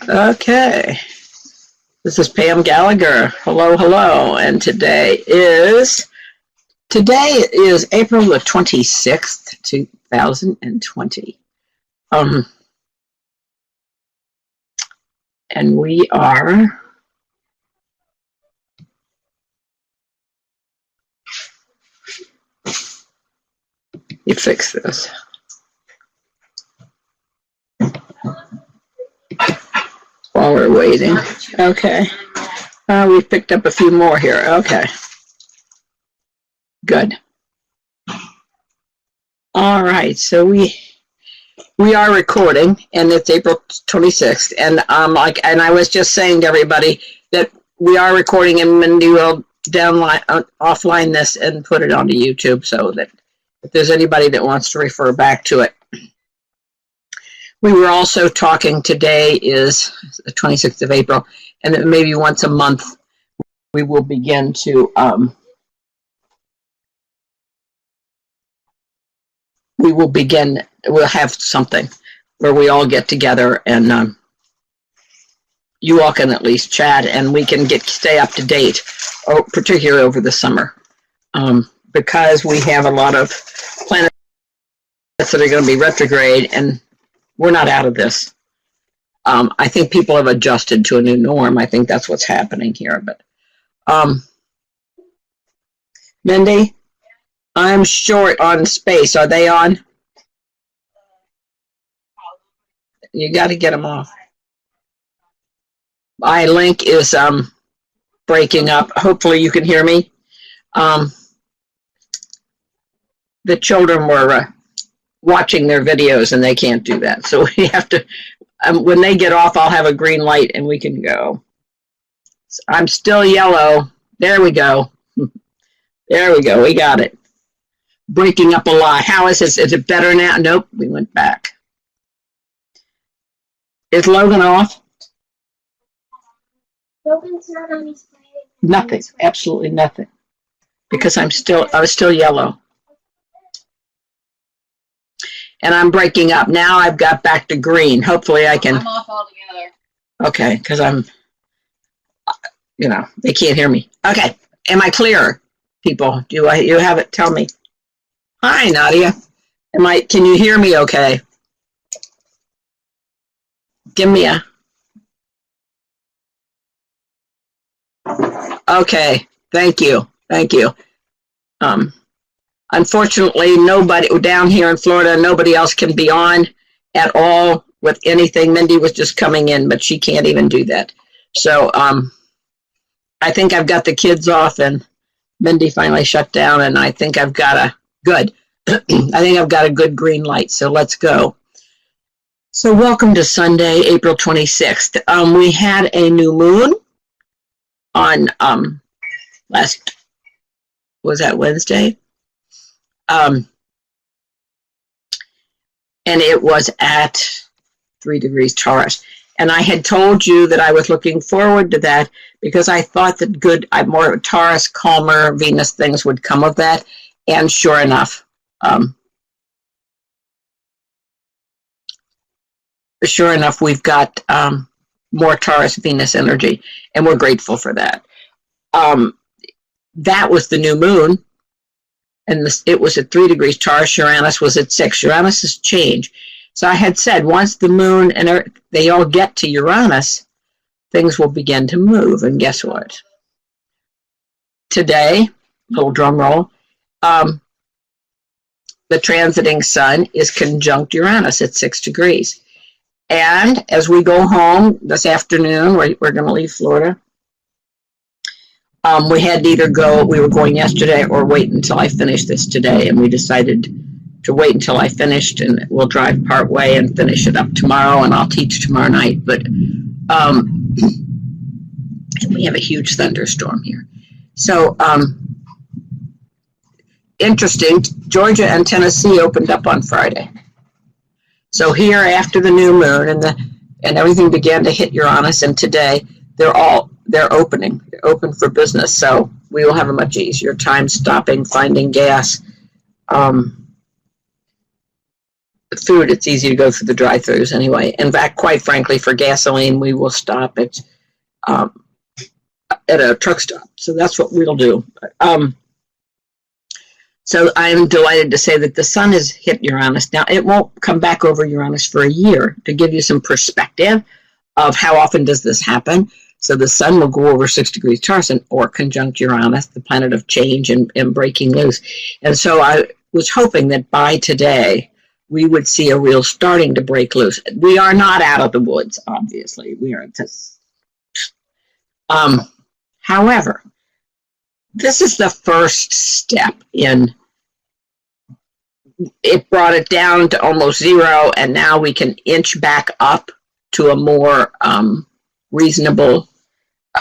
Okay, this is Pam Gallagher. Hello, hello, and today is April the 26th, 2020. And we are you fix this. While we're waiting. Okay. We picked up a few more here. Okay. Good. All right. So we are recording, and it's April 26th. And and I was just saying to everybody that we are recording, and Mindy will offline this and put it onto YouTube, so that if there's anybody that wants to refer back to it. We were also talking, today is the 26th of April, and that maybe once a month we will begin to, we'll have something where we all get together and you all can at least chat and we can stay up to date, particularly over the summer, because we have a lot of planets that are going to be retrograde, and we're not out of this. I think people have adjusted to a new norm. I think that's what's happening here. But Mindy, I'm short on space. Are they on? You got to get them off. My link is breaking up. Hopefully you can hear me. The children were watching their videos and they can't do that, so we have to when they get off, I'll have a green light and we can go. So I'm still yellow. There we go. There we go. We got it. Breaking up a lot. How is this? Is it better now? Nope, we went back. Is Logan off? Logan's not on his way. Nothing. Absolutely nothing. Because I was still yellow. And I'm breaking up. Now I've got back to green. Hopefully I can. I'm off altogether. Okay, because I'm, they can't hear me. Okay, am I clear, people? You have it? Tell me. Hi, Nadia. Can you hear me okay? Give me a. Okay, thank you. Thank you. Unfortunately, nobody down here in Florida, nobody else can be on at all with anything. Mindy was just coming in, but she can't even do that. So I think I've got the kids off, and Mindy finally shut down, and I think I've got a good green light. So let's go. So welcome to Sunday, April 26th. We had a new moon on was that Wednesday? And it was at 3 degrees Taurus. And I had told you that I was looking forward to that because I thought that more Taurus, calmer Venus things would come of that. And sure enough, we've got more Taurus Venus energy, and we're grateful for that. That was the new moon. And it was at 3 degrees Taurus. Uranus was at 6. Uranus is change. So I had said once the moon and Earth, they all get to Uranus, things will begin to move. And guess what? Today, little drum roll, the transiting sun is conjunct Uranus at 6 degrees. And as we go home this afternoon, we're going to leave Florida. We had to either we were going yesterday or wait until I finished this today, and we decided to wait until I finished, and we'll drive part way and finish it up tomorrow, and I'll teach tomorrow night. But we have a huge thunderstorm here. So interesting, Georgia and Tennessee opened up on Friday. So here after the new moon and everything began to hit Uranus, and today they're opening. They're open for business. So we will have a much easier time stopping, finding gas. food, it's easy to go through the drive-thrus anyway. In fact, quite frankly, for gasoline, we will stop at a truck stop. So that's what we'll do. So I'm delighted to say that the sun has hit Uranus. Now, it won't come back over Uranus for a year. To give you some perspective of how often does this happen. So the sun will go over 6 degrees Taurus or conjunct Uranus, the planet of change and breaking loose. And so I was hoping that by today, we would see a real starting to break loose. We are not out of the woods, obviously. We are just... however, this is the first step in... It brought it down to almost zero, and now we can inch back up to a more reasonable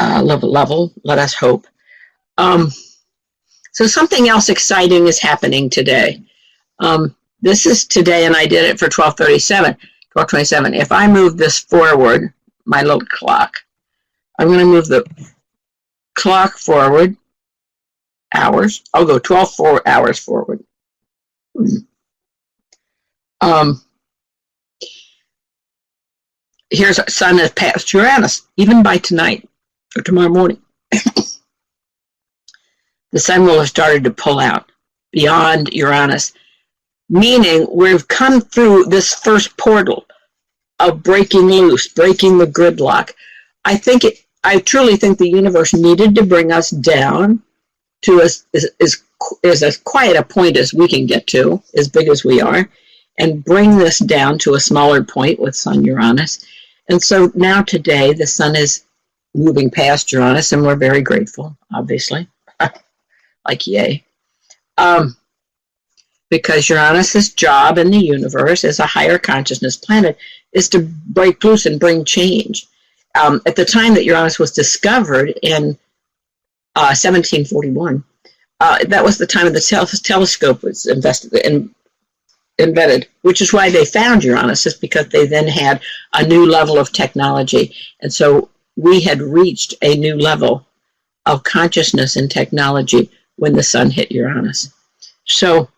level, let us hope. So something else exciting is happening today. This is today, and I did it for 12:27. If I move this forward, my little clock, I'm going to move the clock forward hours. I'll go 12 hours forward. Here's our sun has passed Uranus, even by tonight or tomorrow morning. The sun will have started to pull out beyond Uranus, meaning we've come through this first portal of breaking loose, breaking the gridlock. I truly think the universe needed to bring us down to as quiet a point as we can get to, as big as we are, and bring this down to a smaller point with Sun Uranus. And so now today, the sun is moving past Uranus, and we're very grateful, obviously. Like, yay. Because Uranus's job in the universe as a higher consciousness planet is to break loose and bring change. At the time that Uranus was discovered in 1741, that was the time of the telescope was invented, which is why they found Uranus, is because they then had a new level of technology. And so we had reached a new level of consciousness and technology when the sun hit Uranus. So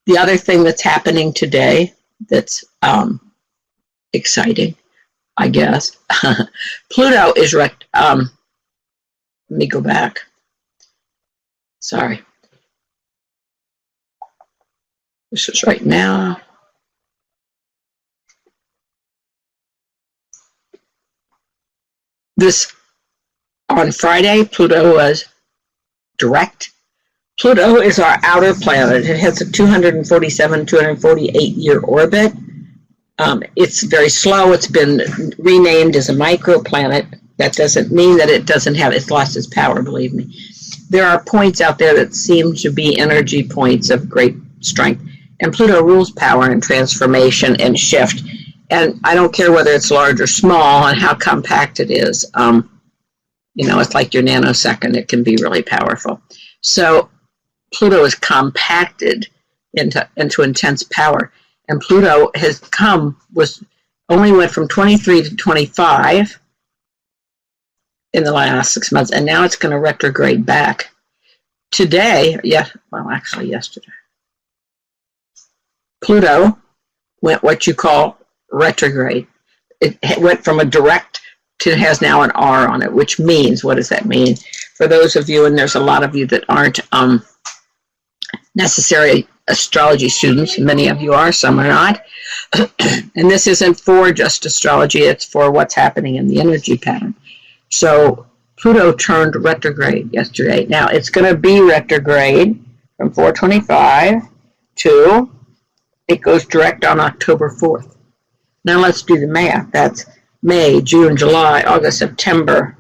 the other thing that's happening today that's exciting, I guess, Pluto is let me go back. Sorry. This is right now. This, on Friday, Pluto was direct. Pluto is our outer planet. It has a 248-year orbit. It's very slow. It's been renamed as a microplanet. That doesn't mean that it's lost its power, believe me. There are points out there that seem to be energy points of great strength. And Pluto rules power and transformation and shift. And I don't care whether it's large or small and how compact it is. It's like your nanosecond. It can be really powerful. So Pluto is compacted into intense power. And Pluto has only went from 23 to 25 in the last 6 months, and now it's going to retrograde back. Today, yesterday, Pluto went what you call retrograde. It went from a direct to it has now an R on it, which means, what does that mean? For those of you, and there's a lot of you that aren't necessary astrology students, many of you are, some are not, and this isn't for just astrology, it's for what's happening in the energy pattern. So Pluto turned retrograde yesterday. Now it's going to be retrograde from 4/25 to, it goes direct on October 4th. Now let's do the math. That's May, June, July, August, September.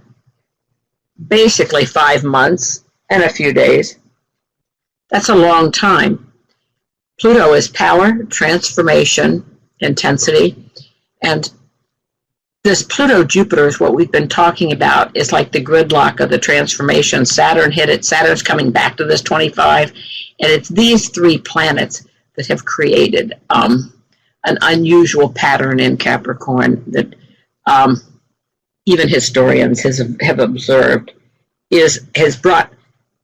Basically 5 months and a few days. That's a long time. Pluto is power, transformation, intensity, and this Pluto-Jupiter is what we've been talking about. It's like the gridlock of the transformation. Saturn hit it. Saturn's coming back to this 25. And it's these three planets that have created an unusual pattern in Capricorn that even historians have observed has brought,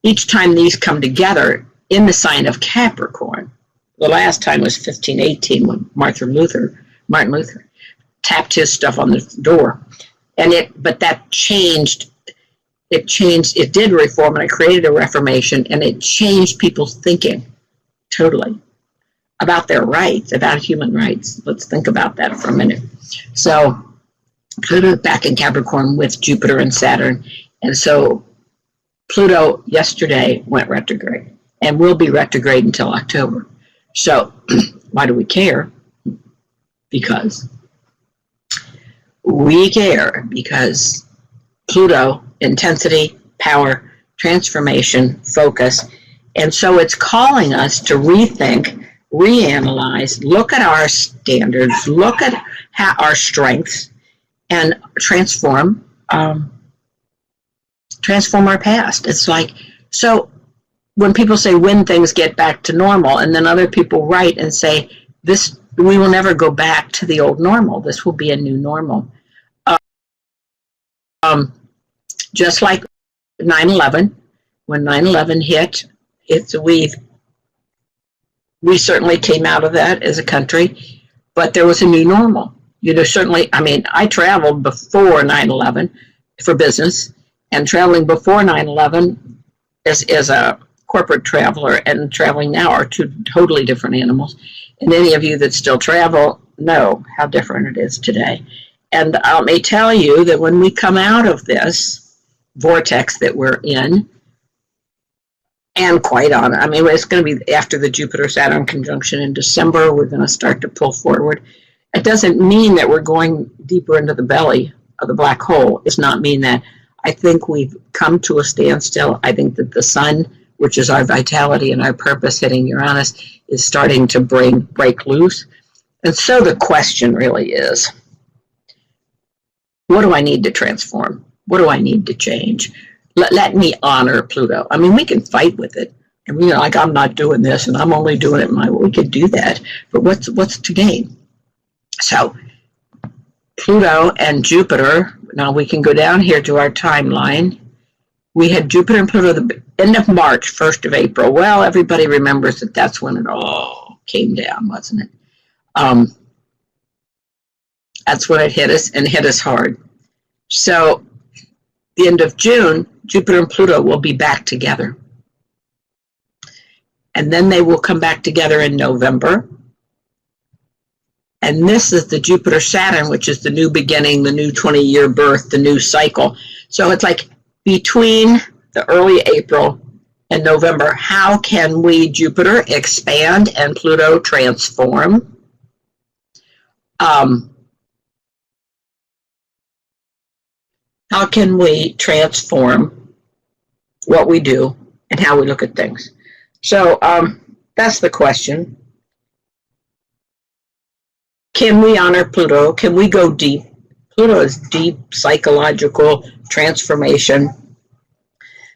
each time these come together in the sign of Capricorn, The last time was 1518 when Martin Luther tapped his stuff on the door. But that changed. It did reform, and it created a reformation, and it changed people's thinking totally about their rights, about human rights. Let's think about that for a minute. So Pluto back in Capricorn with Jupiter and Saturn. And so Pluto yesterday went retrograde and will be retrograde until October. So why do we care? Because we care because Pluto, intensity, power, transformation, focus. And so it's calling us to rethink, reanalyze, look at our standards, look at our strengths, and transform our past. It's like, so when people say when things get back to normal, and then other people write and say, we will never go back to the old normal. This will be a new normal. Just like 9/11, when 9/11 hit, we certainly came out of that as a country, but there was a new normal. Certainly, I traveled before 9/11 for business, and traveling before 9/11 as a corporate traveler and traveling now are two totally different animals. And any of you that still travel know how different it is today. And I may tell you that when we come out of this vortex that we're in, and quite on, it's going to be after the Jupiter-Saturn conjunction in December, we're going to start to pull forward. It doesn't mean that we're going deeper into the belly of the black hole. It's not mean that. I think we've come to a standstill. I think that the sun, which is our vitality and our purpose hitting Uranus, is starting to break loose. And so the question really is, what do I need to transform? What do I need to change? Let me honor Pluto. We can fight with it. And we're like, I'm not doing this, and I'm only doing it my way. We could do that. But what's to gain? So Pluto and Jupiter, now we can go down here to our timeline. We had Jupiter and Pluto the end of March, 1st of April. Well, everybody remembers that that's when it all came down, wasn't it? That's when it hit us, and hit us hard. So the end of June, Jupiter and Pluto will be back together. And then they will come back together in November. And this is the Jupiter-Saturn, which is the new beginning, the new 20-year birth, the new cycle. So it's like between the early April and November, how can we, Jupiter, expand and Pluto transform? How can we transform what we do and how we look at things? So that's the question. Can we honor Pluto? Can we go deep? Pluto is deep psychological transformation.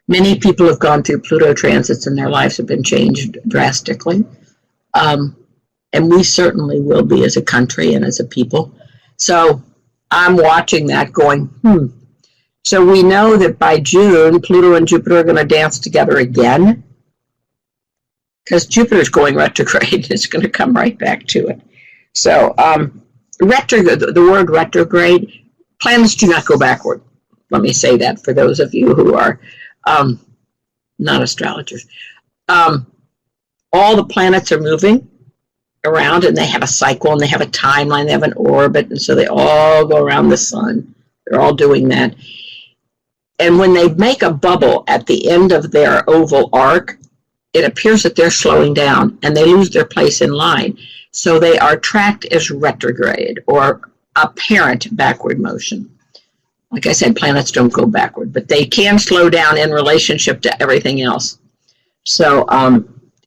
Many people have gone through Pluto transits and their lives have been changed drastically. And we certainly will be as a country and as a people. So I'm watching that going, So we know that by June, Pluto and Jupiter are going to dance together again, because Jupiter's going retrograde. It's going to come right back to it. So the word retrograde, planets do not go backward. Let me say that for those of you who are not astrologers. All the planets are moving around, and they have a cycle, and they have a timeline, they have an orbit, and so they all go around the sun. They're all doing that. And when they make a bubble at the end of their oval arc, it appears that they're slowing down and they lose their place in line. So they are tracked as retrograde or apparent backward motion. Like I said, planets don't go backward, but they can slow down in relationship to everything else. So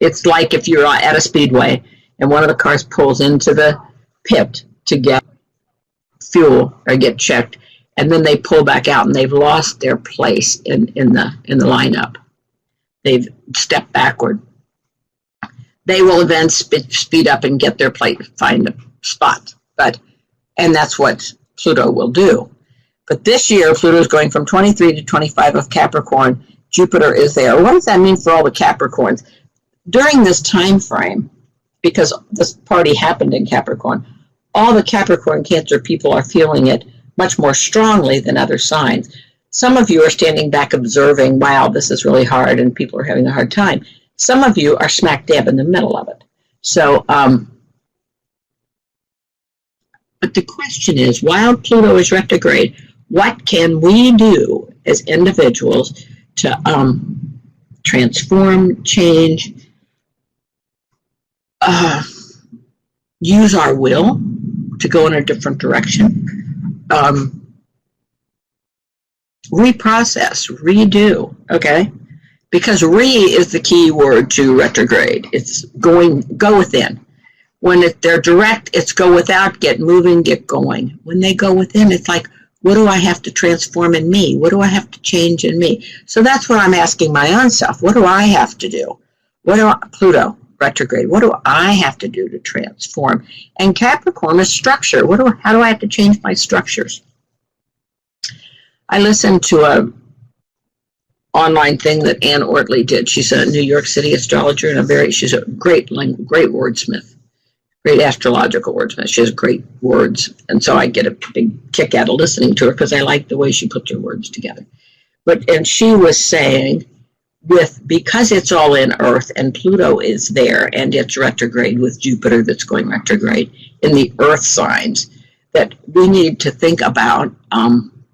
it's like if you're at a speedway and one of the cars pulls into the pit to get fuel or get checked, and then they pull back out and they've lost their place in the lineup. They've stepped backward. They will then speed up and get their place, find a spot. And that's what Pluto will do. But this year, Pluto is going from 23 to 25 of Capricorn. Jupiter is there. What does that mean for all the Capricorns? During this time frame, because this party happened in Capricorn. All the Capricorn Cancer people are feeling it much more strongly than other signs. Some of you are standing back observing, wow, this is really hard and people are having a hard time. Some of you are smack dab in the middle of it. So, but the question is, while Pluto is retrograde, what can we do as individuals to transform, change, use our will to go in a different direction, reprocess, redo, okay? Because is the key word to retrograde. It's go within. When they're direct, it's go without, get moving, get going. When they go within, it's like, what do I have to transform in me? What do I have to change in me? So that's what I'm asking my own self. What do I have to do? Pluto retrograde, what do I have to do to transform? And Capricorn is structure. How do I have to change my structures? I listened to a online thing that Ann Ortley did. She's a New York City astrologer and she's a great wordsmith. Great astrological wordsmith. She has great words. And so I get a big kick out of listening to her because I like the way she puts her words together. And she was saying, because it's all in Earth and Pluto is there and it's retrograde with Jupiter that's going retrograde in the Earth signs, that we need to think about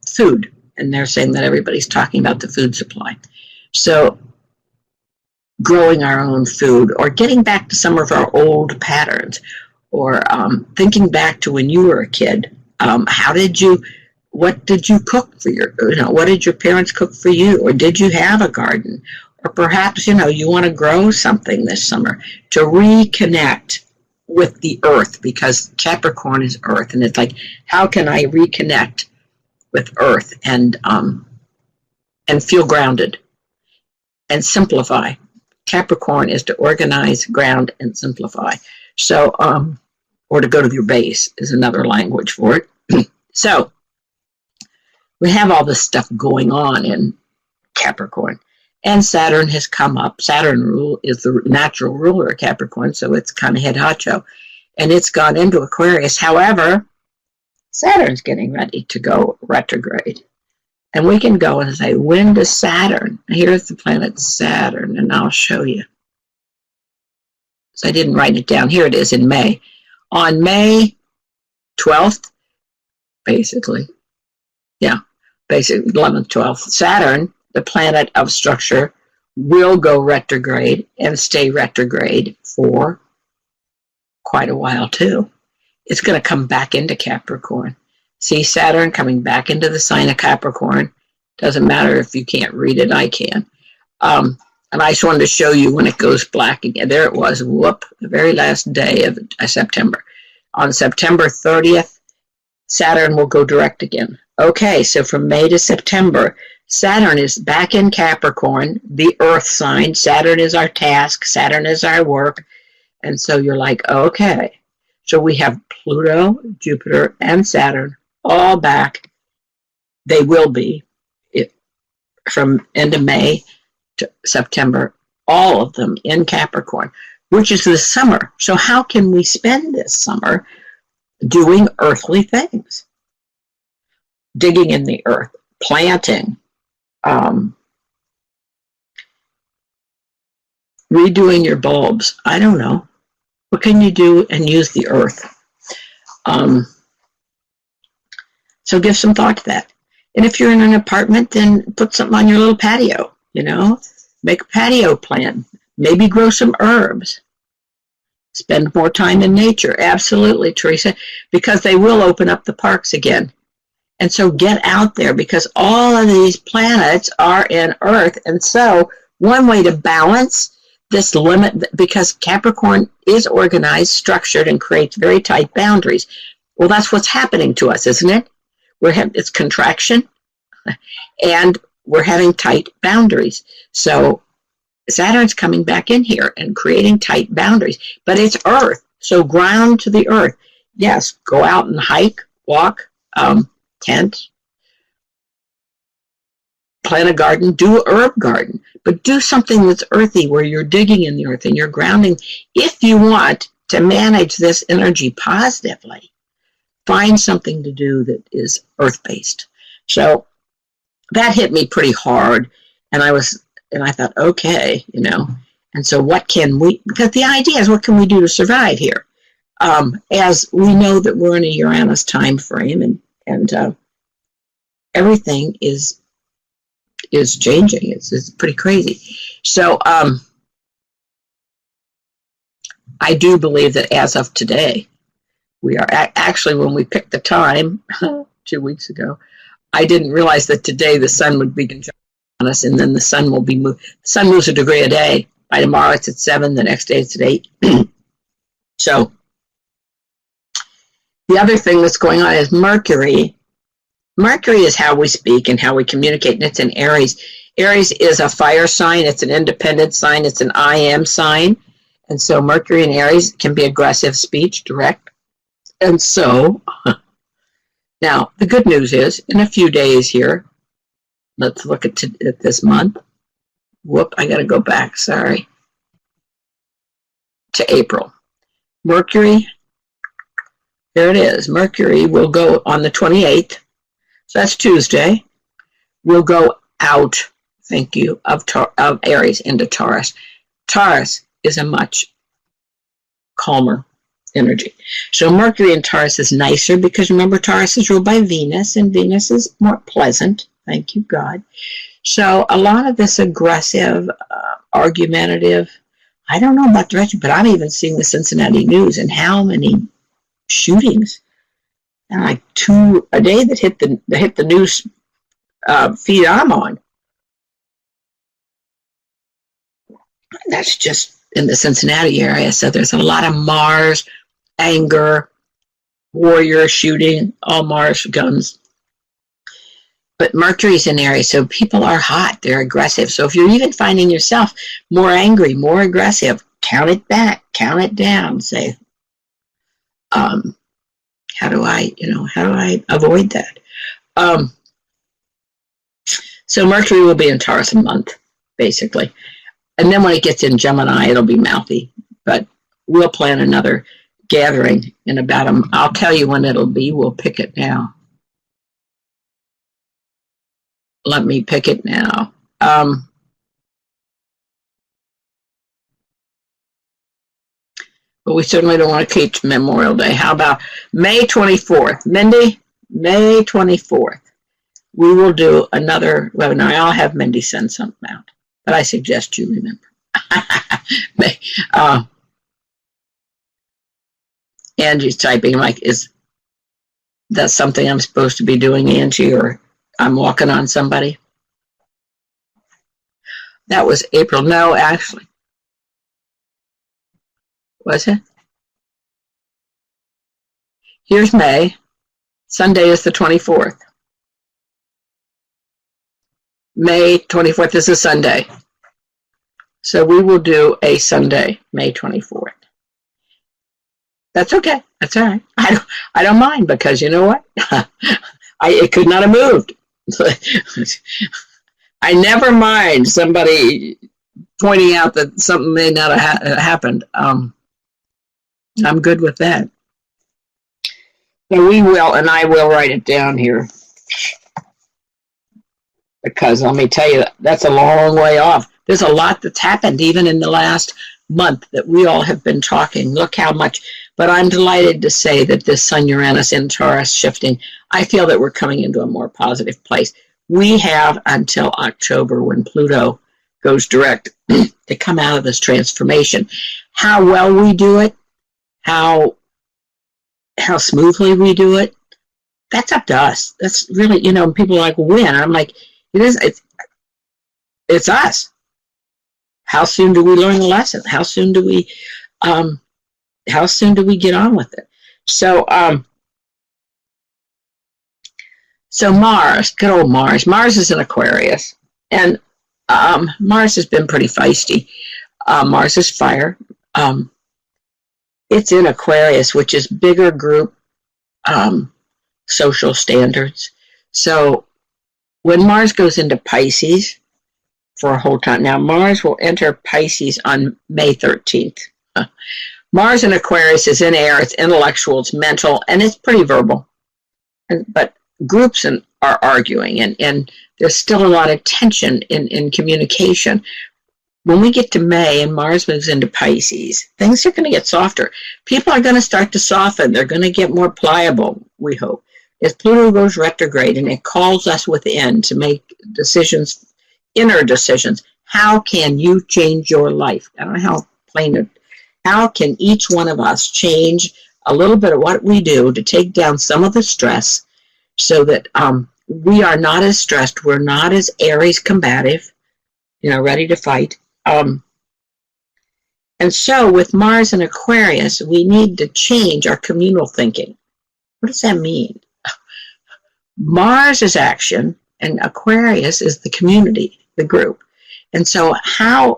food. And they're saying that everybody's talking about the food supply. So growing our own food or getting back to some of our old patterns or thinking back to when you were a kid. What did you cook for what did your parents cook for you? Or did you have a garden? Or perhaps, you want to grow something this summer to reconnect with the earth, because Capricorn is earth. And it's like, how can I reconnect with earth and feel grounded and simplify? Capricorn is to organize, ground, and simplify. So, or to go to your base is another language for it. So, we have all this stuff going on in Capricorn. And Saturn has come up. Saturn is the natural ruler of Capricorn, so it's kind of head honcho. And it's gone into Aquarius. However, Saturn's getting ready to go retrograde. And we can go and say, when does Saturn? Here's the planet Saturn, and I'll show you. So I didn't write it down. Here it is in May. On May 12th, basically 11th, 12th, Saturn, the planet of structure, will go retrograde and stay retrograde for quite a while too. It's going to come back into Capricorn. See Saturn coming back into the sign of Capricorn. Doesn't matter if you can't read it, I can. And I just wanted to show you when it goes black again. There it was, whoop, the very last day of September. On September 30th, Saturn will go direct again. Okay, so from May to September, Saturn is back in Capricorn, the earth sign. Saturn is our task. Saturn is our work. And so you're like, okay. So we have Pluto, Jupiter, and Saturn all back. They will be from end of May to September, all of them in Capricorn, which is the summer. So how can we spend this summer doing earthly things? Digging in the earth, planting, redoing your bulbs. I don't know. What can you do and use the earth? So give some thought to that. And if you're in an apartment, then put something on your little patio, Make a patio plan. Maybe grow some herbs. Spend more time in nature. Absolutely, Teresa, because they will open up the parks again. And so get out there, because all of these planets are in Earth. And so one way to balance this limit, because Capricorn is organized, structured, and creates very tight boundaries. Well, that's what's happening to us, isn't it? It's contraction, and we're having tight boundaries. So Saturn's coming back in here and creating tight boundaries. But it's Earth, so ground to the earth. Yes, go out and hike, walk, tent, plant a garden, do a herb garden, but do something that's earthy, where you're digging in the earth and you're grounding. If you want to manage this energy positively, find something to do that is earth-based. So that hit me pretty hard, and I thought, okay, and so what can we, because the idea is what can we do to survive here? As we know that we're in a Uranus time frame, and everything is changing. It's pretty crazy. So I do believe that as of today, we are actually, when we picked the time 2 weeks ago, I didn't realize that today the sun would be conjunct on us, and then the sun will be moved. The sun moves a degree a day. By tomorrow it's at 7, the next day it's at 8. So the other thing that's going on is Mercury. Mercury is how we speak and how we communicate, and it's in Aries. Aries is a fire sign. It's an independent sign. It's an I am sign. And so Mercury in Aries can be aggressive speech, direct. And so, now, the good news is, in a few days here, let's look at this month. Whoop, I got to go back, sorry. To April. Mercury, there it is. Mercury will go on the 28th. So that's Tuesday. We'll go out, thank you, of Aries into Taurus. Taurus is a much calmer energy. So Mercury in Taurus is nicer because remember Taurus is ruled by Venus, and Venus is more pleasant. Thank you, God. So a lot of this aggressive, argumentative, I don't know about the rest, but I'm even seeing the Cincinnati News and how many shootings, and like 2 a day that hit the news feed I'm on. That's just in the Cincinnati area. So there's a lot of Mars, anger, warrior shooting, all Mars guns. But Mercury's in Aries, so people are hot. They're aggressive. So if you're even finding yourself more angry, more aggressive, count it back, count it down. Say, how do I avoid that? So Mercury will be in Taurus a month, basically. And then when it gets in Gemini, it'll be mouthy. But we'll plan another gathering in about I'll tell you when it'll be. We'll pick it now. Let me pick it now. But we certainly don't want to keep Memorial Day. How about May 24th? Mindy, May 24th. We will do another webinar. I'll have Mindy send something out. But I suggest you remember. Angie's typing like, is that something I'm supposed to be doing, Angie, or I'm walking on somebody? That was April. No, actually. Was it? Here's May. Sunday is the 24th. May 24th is a Sunday. So we will do a Sunday, May 24th. That's okay. That's all right. I don't mind because you know what? It could not have moved. I never mind somebody pointing out that something may not have happened. I'm good with that. So we will, and I will write it down here. Because let me tell you, that's a long way off. There's a lot that's happened even in the last month that we all have been talking. Look how much. But I'm delighted to say that this Sun Uranus in Taurus shifting, I feel that we're coming into a more positive place. We have until October when Pluto goes direct to come out of this transformation. How well we do it, how smoothly we do it, that's up to us. That's really, people are like, when? I'm like, it's us. How soon do we learn the lesson? How soon do we get on with it? So Mars, good old Mars. Mars is in Aquarius, and Mars has been pretty feisty. Mars is fire. It's in Aquarius, which is bigger group social standards. So when Mars goes into Pisces for a whole time, now Mars will enter Pisces on May 13th. Mars in Aquarius is in air, it's intellectual, it's mental, and it's pretty verbal. But groups are arguing, and there's still a lot of tension in communication. When we get to May and Mars moves into Pisces, things are going to get softer. People are going to start to soften. They're going to get more pliable, we hope. As Pluto goes retrograde and it calls us within to make decisions, inner decisions, how can you change your life? I don't know how plain it. How can each one of us change a little bit of what we do to take down some of the stress so that we are not as stressed, we're not as Aries combative, ready to fight. And so with Mars and Aquarius, we need to change our communal thinking. What does that mean? Mars is action and Aquarius is the community, the group. And so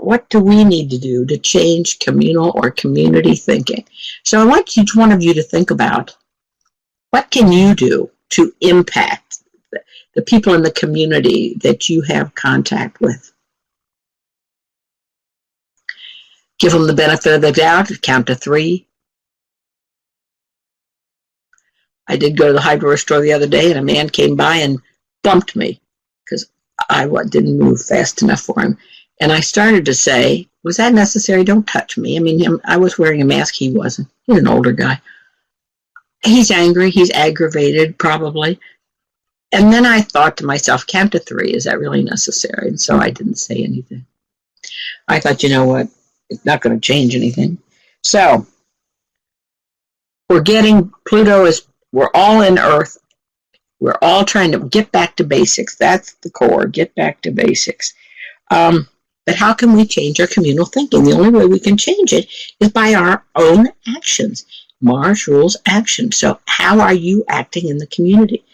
what do we need to do to change communal or community thinking? So I want each one of you to think about, what can you do to impact the people in the community that you have contact with? Give them the benefit of the doubt, count to 3. I did go to the hardware store the other day and a man came by and bumped me because I didn't move fast enough for him. And I started to say, was that necessary? Don't touch me. I mean, I was wearing a mask. He wasn't. He's an older guy. He's angry. He's aggravated, probably. And then I thought to myself, count to 3. Is that really necessary? And so I didn't say anything. I thought, you know what? It's not going to change anything. So we're all in Earth. We're all trying to get back to basics. That's the core, get back to basics. But how can we change our communal thinking? The only way we can change it is by our own actions. Mars rules action. So how are you acting in the community?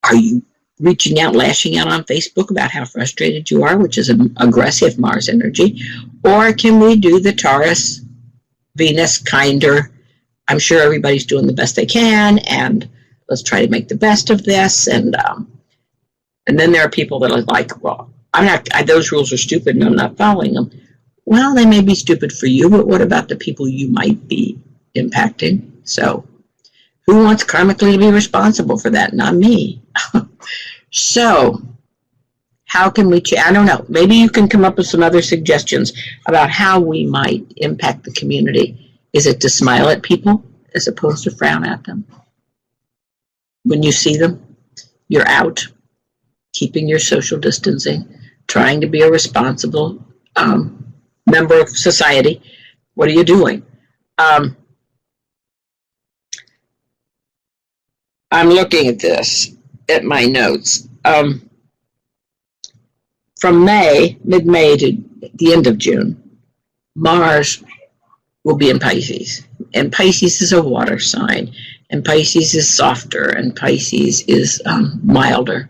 Are you reaching out, lashing out on Facebook about how frustrated you are, which is an aggressive Mars energy? Or can we do the Taurus, Venus, kinder, I'm sure everybody's doing the best they can, and let's try to make the best of this. And then there are people that are like, well, those rules are stupid and I'm not following them. Well, they may be stupid for you, but what about the people you might be impacting? So who wants karmically to be responsible for that? Not me. So how can we I don't know. Maybe you can come up with some other suggestions about how we might impact the community. Is it to smile at people as opposed to frown at them? When you see them, you're out, keeping your social distancing, trying to be a responsible member of society. What are you doing? I'm looking at this, at my notes. From mid-May to the end of June, Mars will be in Pisces. And Pisces is a water sign. And Pisces is softer. And Pisces is milder.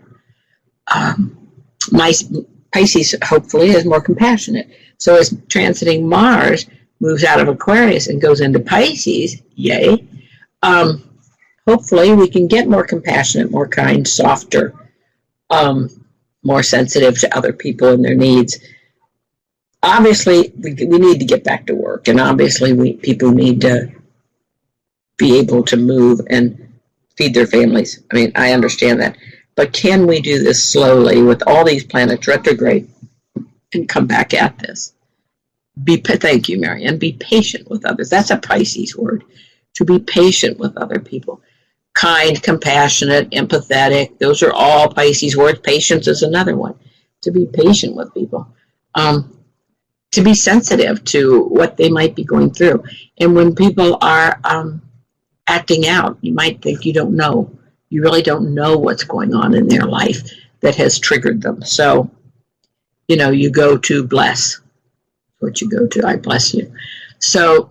Pisces, hopefully, is more compassionate. So as transiting Mars moves out of Aquarius and goes into Pisces, yay, hopefully we can get more compassionate, more kind, softer, more sensitive to other people and their needs. Obviously, we need to get back to work, and obviously people need to be able to move and feed their families. I mean, I understand that. But can we do this slowly with all these planets retrograde and come back at this? Thank you, Mary, and be patient with others. That's a Pisces word, to be patient with other people. Kind, compassionate, empathetic, those are all Pisces words. Patience is another one. To be patient with people. To be sensitive to what they might be going through. And when people are acting out, you might think you don't know. You really don't know what's going on in their life that has triggered them. So, you go to bless. What you go to, I bless you. So,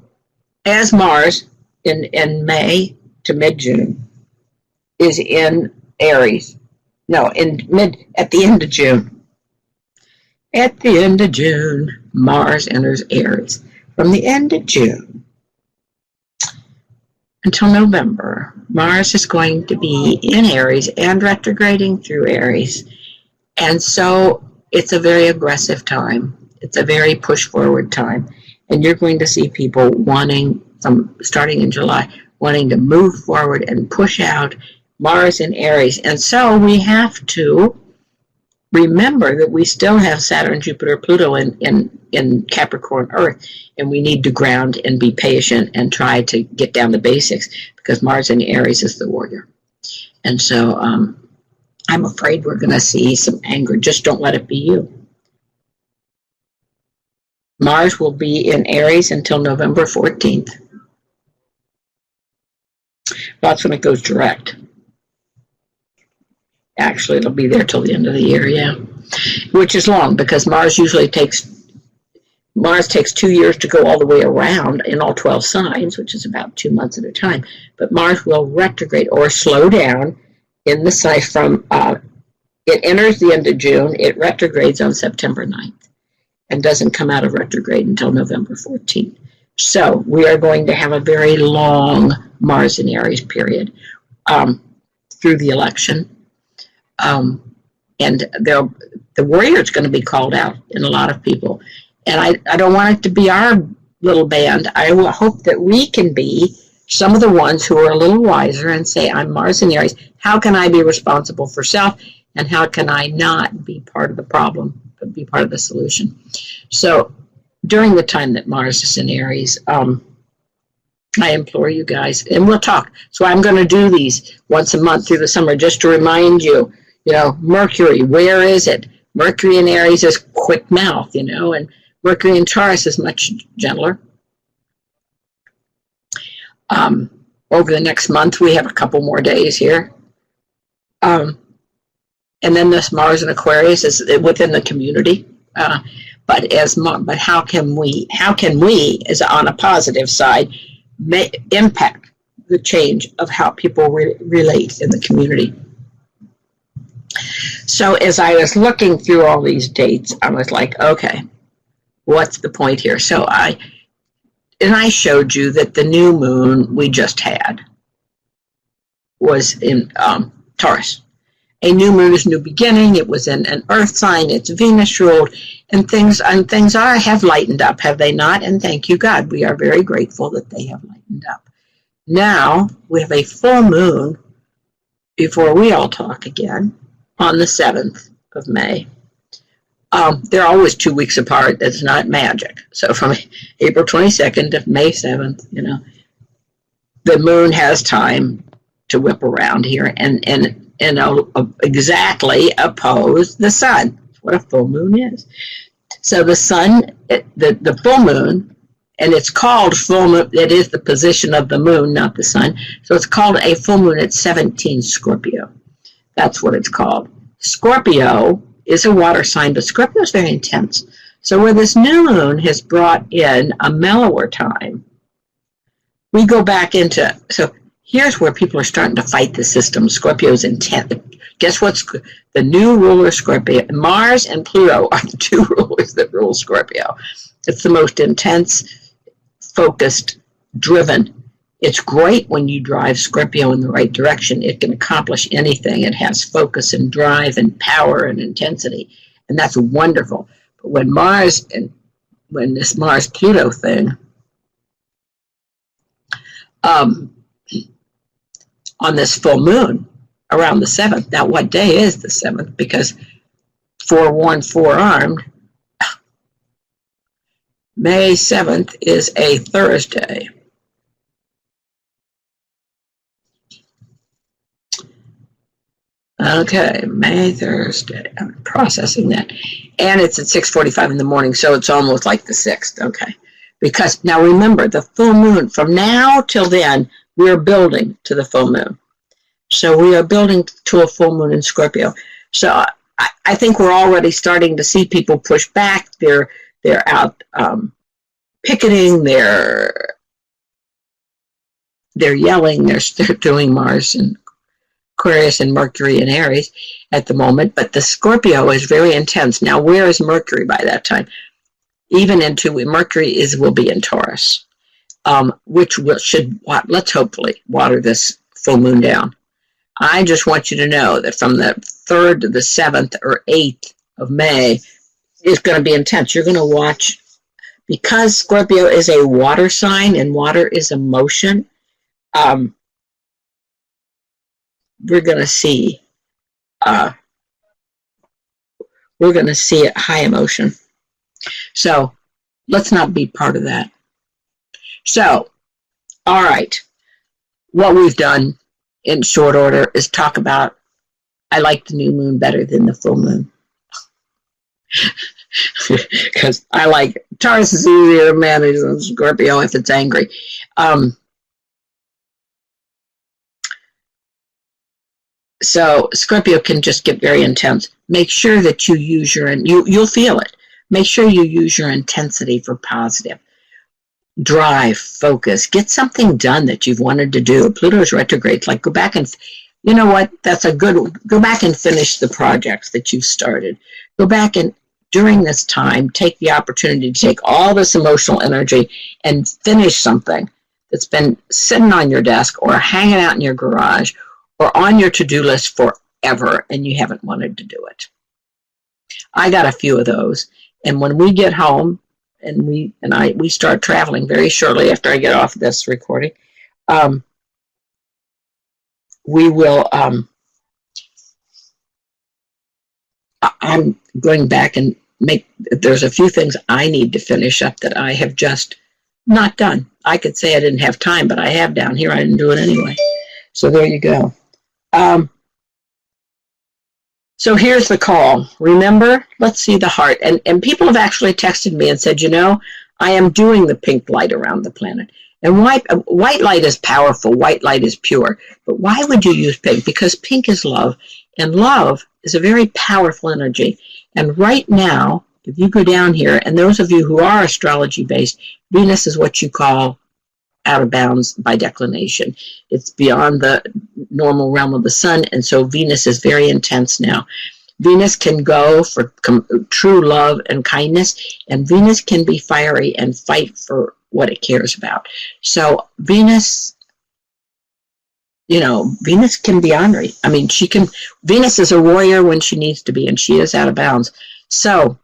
as Mars in May to mid-June is in Aries. No, at the end of June. At the end of June, Mars enters Aries. From the end of June until November, Mars is going to be in Aries and retrograding through Aries. And so it's a very aggressive time. It's a very push-forward time. And you're going to see people wanting, from starting in July, wanting to move forward and push out Mars in Aries. And so we have to remember that we still have Saturn, Jupiter, Pluto in Capricorn Earth, and we need to ground and be patient and try to get down to basics, because Mars in Aries is the warrior. And so I'm afraid we're going to see some anger. Just don't let it be you. Mars will be in Aries until November 14th. That's when it goes direct. Actually, it'll be there till the end of the year, yeah. Which is long, because Mars takes 2 years to go all the way around in all 12 signs, which is about 2 months at a time. But Mars will retrograde or slow down in the sign from, it enters the end of June, it retrogrades on September 9th, and doesn't come out of retrograde until November 14th. So we are going to have a very long Mars in Aries period through the election. And the warrior is going to be called out in a lot of people. And I don't want it to be our little band. I will hope that we can be some of the ones who are a little wiser and say, I'm Mars in Aries. How can I be responsible for self? And how can I not be part of the problem, but be part of the solution? So during the time that Mars is in Aries, I implore you guys, and we'll talk. So I'm going to do these once a month through the summer just to remind you, Mercury, where is it? Mercury in Aries is quick mouth, and Mercury in Taurus is much gentler. Over the next month, we have a couple more days here. And then this Mars in Aquarius is within the community. But how can we, as on a positive side, impact the change of how people relate in the community? So as I was looking through all these dates, I was like, okay, what's the point here? So I showed you that the new moon we just had was in Taurus. A new moon is new beginning. It was in an earth sign. It's Venus ruled, and things have lightened up, have they not? And thank you, God. We are very grateful that they have lightened up. Now we have a full moon before we all talk again on the 7th of May. They're always 2 weeks apart. That's not magic. So from April 22nd to May 7th, the moon has time to whip around here and exactly oppose the sun. That's what a full moon is. So the sun, the full moon, and it's called full moon. It is the position of the moon, not the sun. So it's called a full moon at 17 Scorpio. That's what it's called. Scorpio is a water sign, but Scorpio is very intense. So where this new moon has brought in a mellower time, we go back into, so here's where people are starting to fight the system. Scorpio's intense. Guess what's the new ruler? Scorpio. Mars and Pluto are the two rulers that rule Scorpio. It's the most intense, focused, driven. It's great when you drive Scorpio in the right direction. It can accomplish anything. It has focus and drive and power and intensity, and that's wonderful. But when this Mars-Pluto thing, on this full moon around the 7th. Now, what day is the 7th? Because forewarned, forearmed, May 7th is a Thursday. Okay, May Thursday. I'm processing that. And it's at 6:45 in the morning, so it's almost like the 6th. Okay. Because now remember, the full moon, from now till then, we're building to the full moon. So we are building to a full moon in Scorpio. So I think we're already starting to see people push back. They're out picketing. They're yelling. They're doing Mars and Aquarius and Mercury and Aries at the moment. But the Scorpio is very intense. Now, where is Mercury by that time? Even Mercury will be in Taurus, which let's hopefully water this full moon down. I just want you to know that from the 3rd to the 7th or 8th of May is going to be intense. You're going to watch because Scorpio is a water sign and water is emotion, we're going to see high emotion. So let's not be part of that. So, all right. What we've done in short order is talk about, I like the new moon better than the full moon. Because I like, Taurus is easier to manage than Scorpio if it's angry. So Scorpio can just get very intense. Make sure that you use you'll feel it. Make sure you use your intensity for positive. Drive, focus, get something done that you've wanted to do. Pluto's retrograde, like go back and, you know what, go back and finish the projects that you've started. Go back and during this time, take the opportunity to take all this emotional energy and finish something that's been sitting on your desk or hanging out in your garage or on your to-do list forever and you haven't wanted to do it. I got a few of those. And when we get home and we start traveling very shortly after I get off this recording, we will, I'm going back and there's a few things I need to finish up that I have just not done. I could say I didn't have time, but I have down here. I didn't do it anyway. So there you go. So here's the call. Remember, let's see the heart. And people have actually texted me and said, you know, I am doing the pink light around the planet. And white light is powerful. White light is pure. But why would you use pink? Because pink is love. And love is a very powerful energy. And right now, if you go down here, and those of you who are astrology-based, Venus is what you call out of bounds by declination. It's beyond the normal realm of the sun, and so Venus is very intense now. Venus can go for true love and kindness, and Venus can be fiery and fight for what it cares about. So Venus, you know, Venus can be ornery. I mean, Venus is a warrior when she needs to be, and she is out of bounds. So,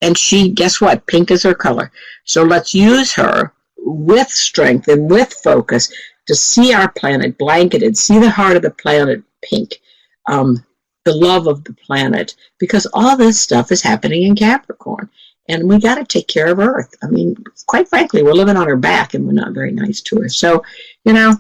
and guess what? Pink is her color. So let's use her with strength and with focus to see our planet blanketed, see the heart of the planet pink, the love of the planet, because all this stuff is happening in Capricorn. And we got to take care of Earth. I mean, quite frankly, we're living on her back and we're not very nice to her. So, you know,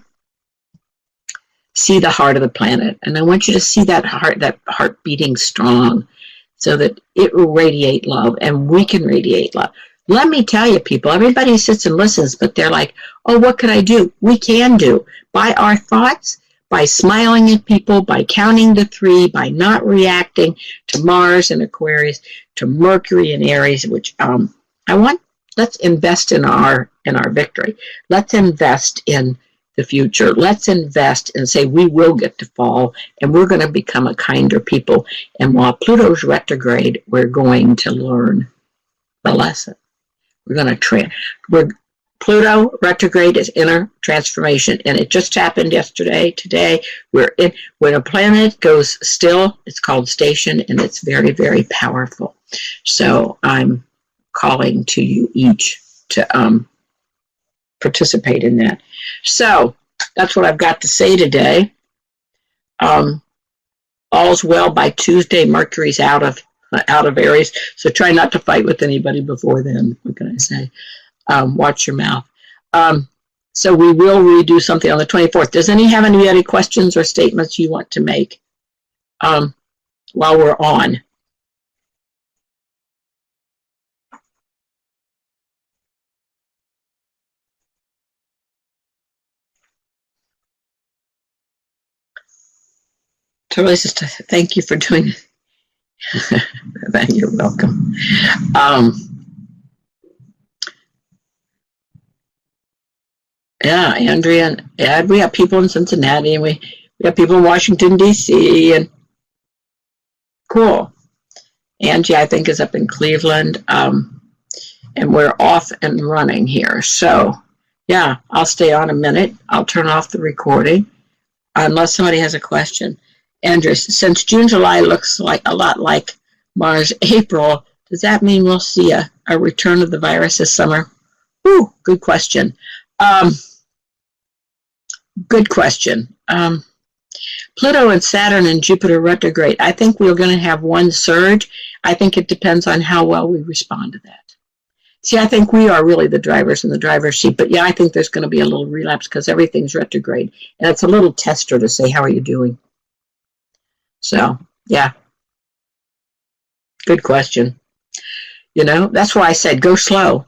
see the heart of the planet. And I want you to see that heart beating strong so that it will radiate love and we can radiate love. Let me tell you, people, everybody sits and listens, but they're like, oh, what could I do? We can do. By our thoughts, by smiling at people, by counting to 3, by not reacting to Mars and Aquarius, to Mercury and Aries, which let's invest in our victory. Let's invest in the future. Let's invest and say we will get to fall and we're going to become a kinder people. And while Pluto's retrograde, we're going to learn the lesson. We're going to Pluto retrograde is inner transformation, and it just happened yesterday. Today, when a planet goes still, it's called station, and it's very, very powerful. So I'm calling to you each to participate in that. So that's what I've got to say today. All's well by Tuesday. Mercury's out of Aries, so try not to fight with anybody before then. What can I say? Watch your mouth. So we will redo something on the 24th. Does any have any questions or statements you want to make while we're on? Teresa, thank you for doing it. You're welcome. Yeah, Andrea and Ed, we have people in Cincinnati, and we have people in Washington, D.C., and cool. Angie, I think, is up in Cleveland, and we're off and running here. So, yeah, I'll stay on a minute. I'll turn off the recording unless somebody has a question. Andrea, since June, July looks like a lot like Mars, April, Does that mean we'll see a return of the virus this summer? Ooh, good question. Good question. Pluto and Saturn and Jupiter retrograde. I think we're going to have one surge. I think it depends on how well we respond to that. See, I think we are really the drivers in the driver's seat. But yeah, I think there's going to be a little relapse because everything's retrograde. And it's a little tester to say, how are you doing? So, yeah. Good question. You know, that's why I said go slow.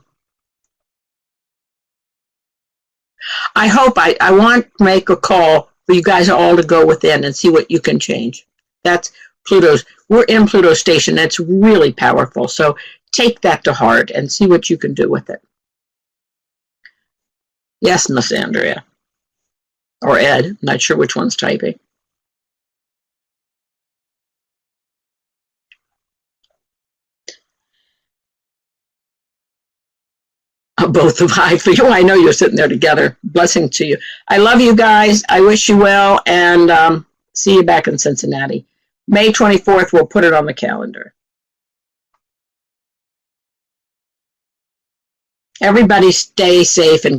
I hope I want to make a call for you guys all to go within and see what you can change. That's Pluto's. We're in Pluto's station. It's really powerful. So take that to heart and see what you can do with it. Yes, Miss Andrea. Or Ed. Not sure which one's typing. Both of I for you. I know you're sitting there together. Blessing to you. I love you guys. I wish you well, and see you back in Cincinnati. May 24th, we'll put it on the calendar. Everybody stay safe and keep